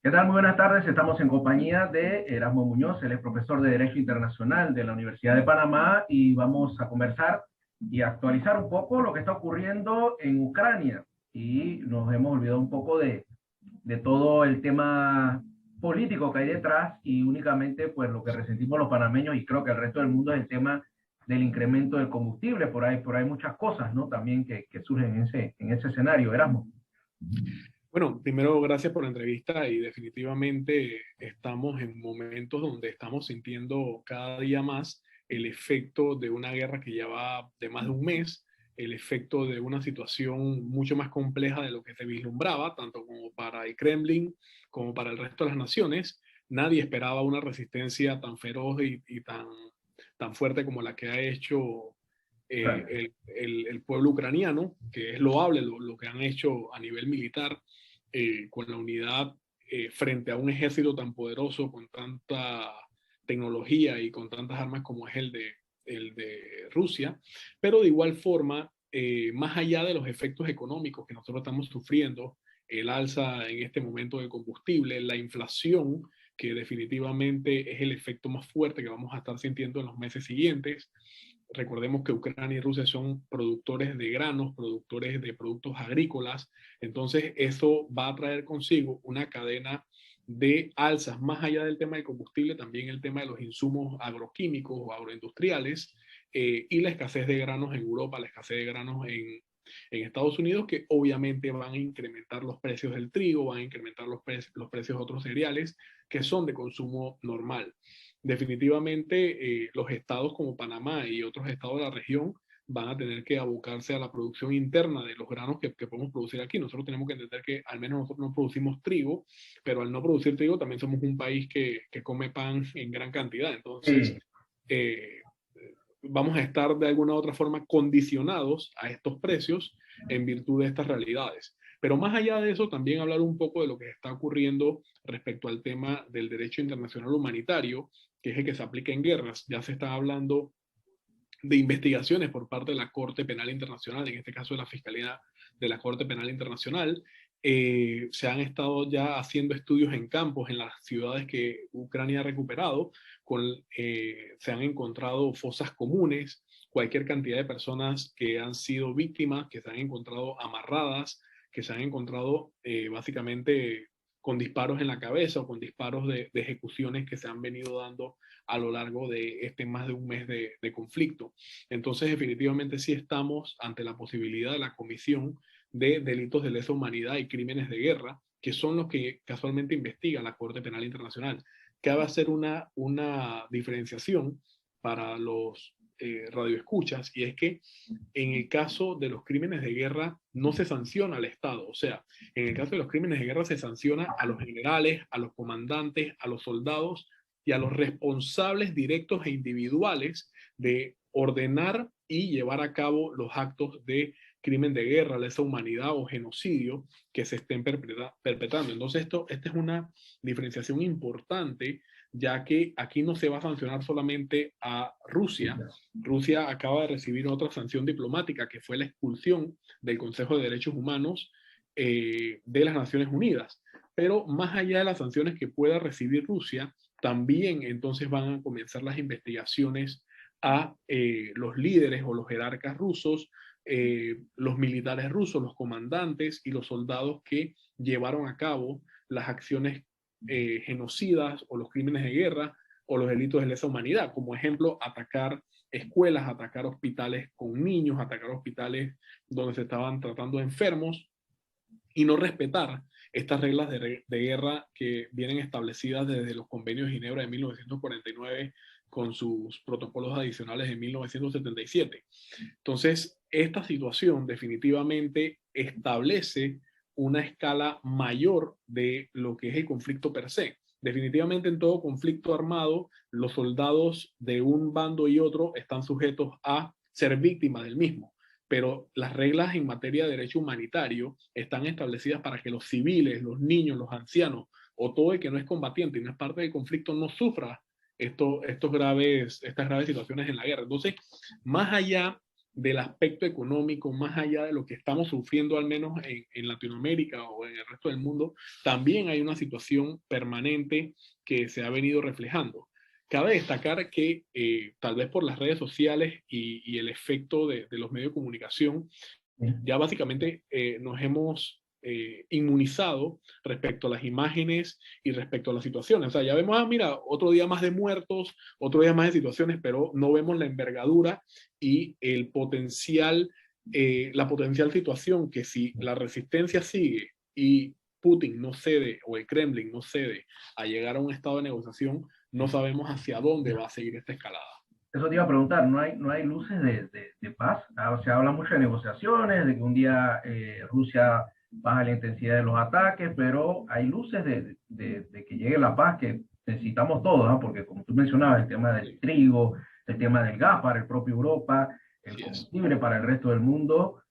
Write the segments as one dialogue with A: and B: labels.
A: ¿Qué tal? Muy buenas tardes. Estamos en compañía de Erasmo Muñoz, él es profesor de Derecho Internacional de la Universidad de Panamá y vamos a conversar y actualizar un poco lo que está ocurriendo en Ucrania. Y nos hemos olvidado un poco de todo el tema político que hay detrás y únicamente pues lo que resentimos los panameños y creo que el resto del mundo es el tema del incremento del combustible. Por ahí muchas cosas, ¿no? También que surgen en ese escenario, Erasmo.
B: Bueno, primero, gracias por la entrevista y definitivamente estamos en momentos donde estamos sintiendo cada día más el efecto de una guerra que ya va de más de un mes, el efecto de una situación mucho más compleja de lo que se vislumbraba, tanto como para el Kremlin como para el resto de las naciones. Nadie esperaba una resistencia tan feroz y tan fuerte como la que ha hecho el pueblo ucraniano, que es loable lo que han hecho a nivel militar con la unidad frente a un ejército tan poderoso, con tanta tecnología y con tantas armas como es el de Rusia, pero de igual forma, más allá de los efectos económicos que nosotros estamos sufriendo, el alza en este momento del combustible, la inflación, que definitivamente es el efecto más fuerte que vamos a estar sintiendo en los meses siguientes. Recordemos que Ucrania y Rusia son productores de granos, productores de productos agrícolas, entonces eso va a traer consigo una cadena de alzas, más allá del tema del combustible, también el tema de los insumos agroquímicos o agroindustriales y la escasez de granos en Europa, la escasez de granos en Estados Unidos, que obviamente van a incrementar los precios del trigo, van a incrementar los precios de otros cereales que son de consumo normal. Definitivamente los estados como Panamá y otros estados de la región van a tener que abocarse a la producción interna de los granos que podemos producir aquí. Nosotros tenemos que entender que al menos nosotros no producimos trigo, pero al no producir trigo también somos un país que come pan en gran cantidad. Entonces,
A: Sí.
B: eh, vamos a estar de alguna u otra forma condicionados a estos precios en virtud de estas realidades. Pero más allá de eso, también hablar un poco de lo que está ocurriendo respecto al tema del derecho internacional humanitario, que es el que se aplica en guerras. Ya se está hablando de investigaciones por parte de la Corte Penal Internacional, en este caso de la Fiscalía de la Corte Penal Internacional. Se han estado ya haciendo estudios en campos en las ciudades que Ucrania ha recuperado, se han encontrado fosas comunes, cualquier cantidad de personas que han sido víctimas, que se han encontrado amarradas, que se han encontrado básicamente con disparos en la cabeza o con disparos de ejecuciones que se han venido dando a lo largo de este más de un mes de conflicto. Entonces, definitivamente sí estamos ante la posibilidad de la comisión de delitos de lesa humanidad y crímenes de guerra, que son los que casualmente investiga la Corte Penal Internacional. Cabe hacer una diferenciación para los radioescuchas, y es que en el caso de los crímenes de guerra no se sanciona al Estado. O sea, en el caso de los crímenes de guerra se sanciona a los generales, a los comandantes, a los soldados y a los responsables directos e individuales de ordenar y llevar a cabo los actos de crimen de guerra, lesa humanidad o genocidio que se estén perpetrando. Entonces, esta es una diferenciación importante, ya que aquí no se va a sancionar solamente a Rusia. Rusia acaba de recibir otra sanción diplomática, que fue la expulsión del Consejo de Derechos Humanos de las Naciones Unidas. Pero más allá de las sanciones que pueda recibir Rusia, también entonces van a comenzar las investigaciones a los líderes o los jerarcas rusos, los militares rusos, los comandantes y los soldados que llevaron a cabo las acciones genocidas o los crímenes de guerra o los delitos de lesa humanidad, como ejemplo, atacar escuelas, atacar hospitales con niños, atacar hospitales donde se estaban tratando enfermos y no respetar estas reglas de guerra que vienen establecidas desde los convenios de Ginebra de 1949 con sus protocolos adicionales de 1977. Entonces, esta situación definitivamente establece una escala mayor de lo que es el conflicto per se. Definitivamente en todo conflicto armado, los soldados de un bando y otro están sujetos a ser víctimas del mismo, pero las reglas en materia de derecho humanitario están establecidas para que los civiles, los niños, los ancianos o todo el que no es combatiente y no es parte del conflicto no sufra estas graves situaciones en la guerra. Entonces, más allá del aspecto económico, más allá de lo que estamos sufriendo, al menos en Latinoamérica o en el resto del mundo, también hay una situación permanente que se ha venido reflejando. Cabe destacar que tal vez por las redes sociales y el efecto de los medios de comunicación, ya básicamente nos hemos inmunizado respecto a las imágenes y respecto a las situaciones. O sea, ya vemos, mira, otro día más de muertos, otro día más de situaciones, pero no vemos la envergadura y el potencial, la potencial situación que si la resistencia sigue y Putin no cede o el Kremlin no cede a llegar a un estado de negociación, no sabemos hacia dónde va a seguir esta escalada.
A: Eso te iba a preguntar, ¿no hay luces de paz? Se habla mucho de negociaciones, de que un día Rusia baja la intensidad de los ataques, pero hay luces de que llegue la paz que necesitamos todos, ¿no? Porque como tú mencionabas, el tema del trigo, el tema del gas para el propio Europa, el combustible para el resto del mundo,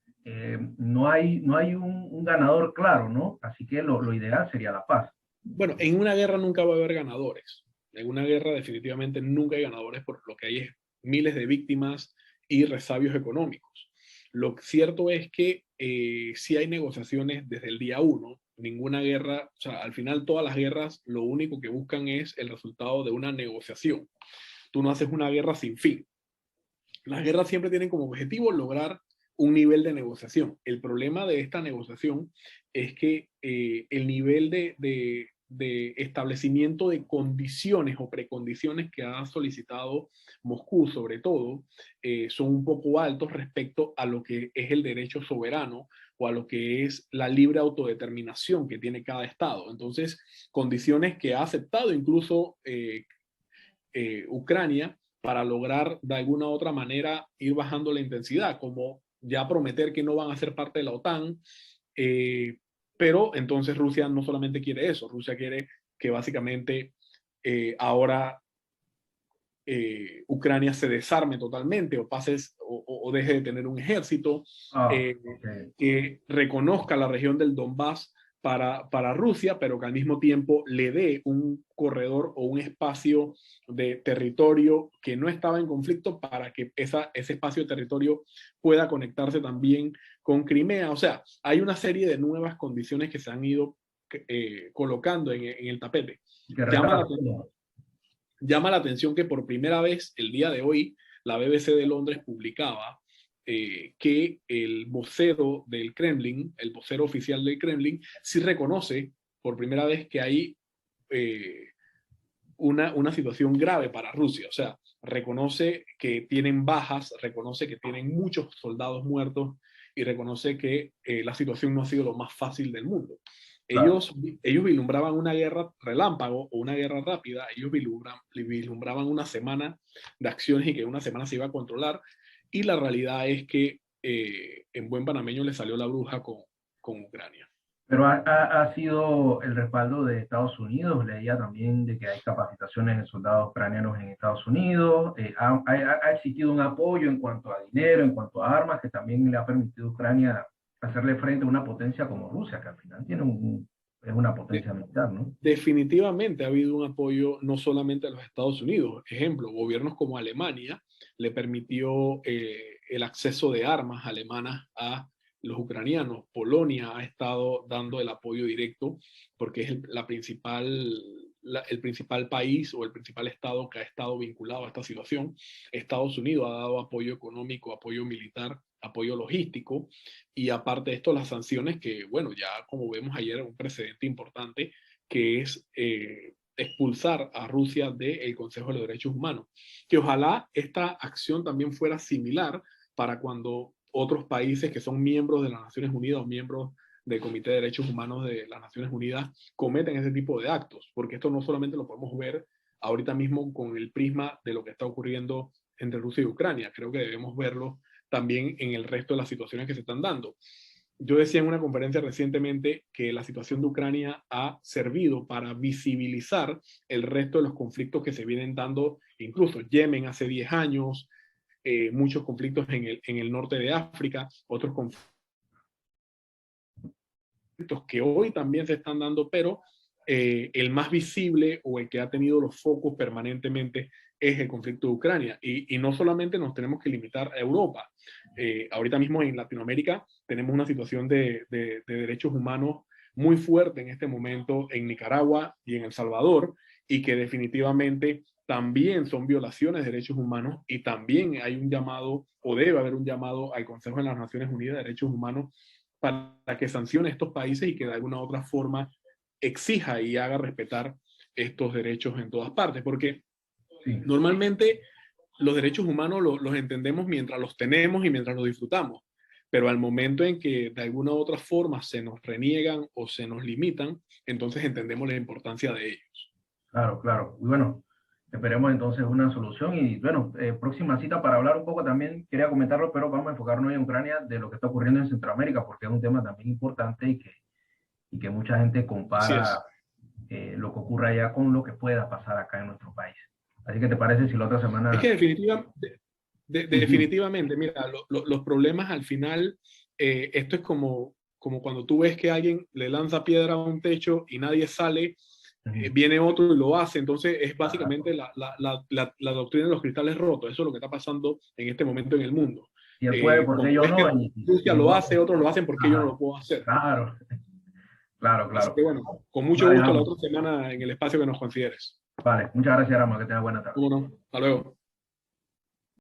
A: no hay un ganador claro, ¿no? Así que lo ideal sería la paz.
B: Bueno, en una guerra nunca va a haber ganadores. En una guerra definitivamente nunca hay ganadores, por lo que hay es miles de víctimas y resabios económicos. Lo cierto es que si hay negociaciones desde el día uno. Ninguna guerra, o sea, al final todas las guerras lo único que buscan es el resultado de una negociación. Tú no haces una guerra sin fin. Las guerras siempre tienen como objetivo lograr un nivel de negociación. El problema de esta negociación es que el nivel de establecimiento de condiciones o precondiciones que ha solicitado Moscú, sobre todo, son un poco altos respecto a lo que es el derecho soberano o a lo que es la libre autodeterminación que tiene cada Estado. Entonces, condiciones que ha aceptado incluso Ucrania para lograr de alguna u otra manera ir bajando la intensidad, como ya prometer que no van a ser parte de la OTAN, pero entonces Rusia no solamente quiere eso, Rusia quiere que básicamente ahora Ucrania se desarme totalmente o pases o deje de tener un ejército,
A: Okay.
B: que reconozca la región del Donbass para Rusia, pero que al mismo tiempo le dé un corredor o un espacio de territorio que no estaba en conflicto para que ese espacio de territorio pueda conectarse también con Crimea. O sea, hay una serie de nuevas condiciones que se han ido colocando en el tapete. Llama la atención que por primera vez el día de hoy la BBC de Londres publicaba que el vocero del Kremlin, el vocero oficial del Kremlin, sí reconoce por primera vez que hay una situación grave para Rusia. O sea, reconoce que tienen bajas, reconoce que tienen muchos soldados muertos y reconoce que la situación no ha sido lo más fácil del mundo.
A: Claro.
B: Ellos vislumbraban una guerra relámpago o una guerra rápida, ellos vislumbraban una semana de acciones y que una semana se iba a controlar, y la realidad es que en buen panameño le salió la bruja con Ucrania.
A: Pero ha sido el respaldo de Estados Unidos. Leía también de que hay capacitaciones de soldados ucranianos en Estados Unidos. Ha existido un apoyo en cuanto a dinero, en cuanto a armas, que también le ha permitido a Ucrania hacerle frente a una potencia como Rusia, que al final es una potencia militar, ¿no?
B: Definitivamente ha habido un apoyo no solamente a los Estados Unidos. Ejemplo, gobiernos como Alemania le permitió el acceso de armas alemanas a los ucranianos. Polonia ha estado dando el apoyo directo porque es el principal país o el principal estado que ha estado vinculado a esta situación. Estados Unidos ha dado apoyo económico, apoyo militar, apoyo logístico, y aparte de esto las sanciones que, bueno, ya como vemos ayer, un precedente importante que es expulsar a Rusia del Consejo de los Derechos Humanos. Que ojalá esta acción también fuera similar para cuando otros países que son miembros de las Naciones Unidas o miembros del Comité de Derechos Humanos de las Naciones Unidas cometen ese tipo de actos, porque esto no solamente lo podemos ver ahorita mismo con el prisma de lo que está ocurriendo entre Rusia y Ucrania, creo que debemos verlo también en el resto de las situaciones que se están dando. Yo decía en una conferencia recientemente que la situación de Ucrania ha servido para visibilizar el resto de los conflictos que se vienen dando, incluso Yemen hace 10 años, muchos conflictos en el norte de África, otros conflictos que hoy también se están dando, pero el más visible o el que ha tenido los focos permanentemente es el conflicto de Ucrania. Y no solamente nos tenemos que limitar a Europa. ahorita mismo en Latinoamérica tenemos una situación de derechos humanos muy fuerte en este momento en Nicaragua y en El Salvador, y que definitivamente también son violaciones de derechos humanos, y también hay un llamado, o debe haber un llamado al Consejo de las Naciones Unidas de Derechos Humanos para que sancione a estos países y que de alguna u otra forma exija y haga respetar estos derechos en todas partes, porque
A: Sí.
B: normalmente los derechos humanos los entendemos mientras los tenemos y mientras los disfrutamos, pero al momento en que de alguna u otra forma se nos reniegan o se nos limitan, entonces entendemos la importancia de ellos.
A: Claro, claro. Y bueno, esperemos entonces una solución. Y bueno, próxima cita para hablar un poco también, quería comentarlo, pero vamos a enfocarnos en Ucrania de lo que está ocurriendo en Centroamérica, porque es un tema también importante y que mucha gente
B: Así
A: compara
B: es.
A: lo que ocurre allá con lo que pueda pasar acá en nuestro país. Así que te parece si la otra
B: Es que
A: semana... Ujú.
B: definitivamente, mira, los problemas al final, esto es como cuando tú ves que alguien le lanza piedra a un techo y nadie sale,
A: Ujú.
B: viene otro y lo hace. Entonces es
A: Claro.
B: básicamente la doctrina de los cristales rotos. Eso es lo que está pasando en este momento en el mundo.
A: Si él puede, ¿por qué
B: Cuando
A: yo
B: ves
A: no?
B: que Rusia
A: Y
B: lo
A: nosotros,
B: hace, otros lo hacen, ¿por qué yo no
A: ajá,
B: lo puedo hacer?
A: claro, claro,
B: Así
A: claro.
B: que bueno, con mucho
A: Vale,
B: gusto la
A: vamos.
B: otra semana en el espacio que nos consideres.
A: Vale, muchas gracias, Rama, que tenga buena tarde.
B: ¿Cómo no? Hasta luego.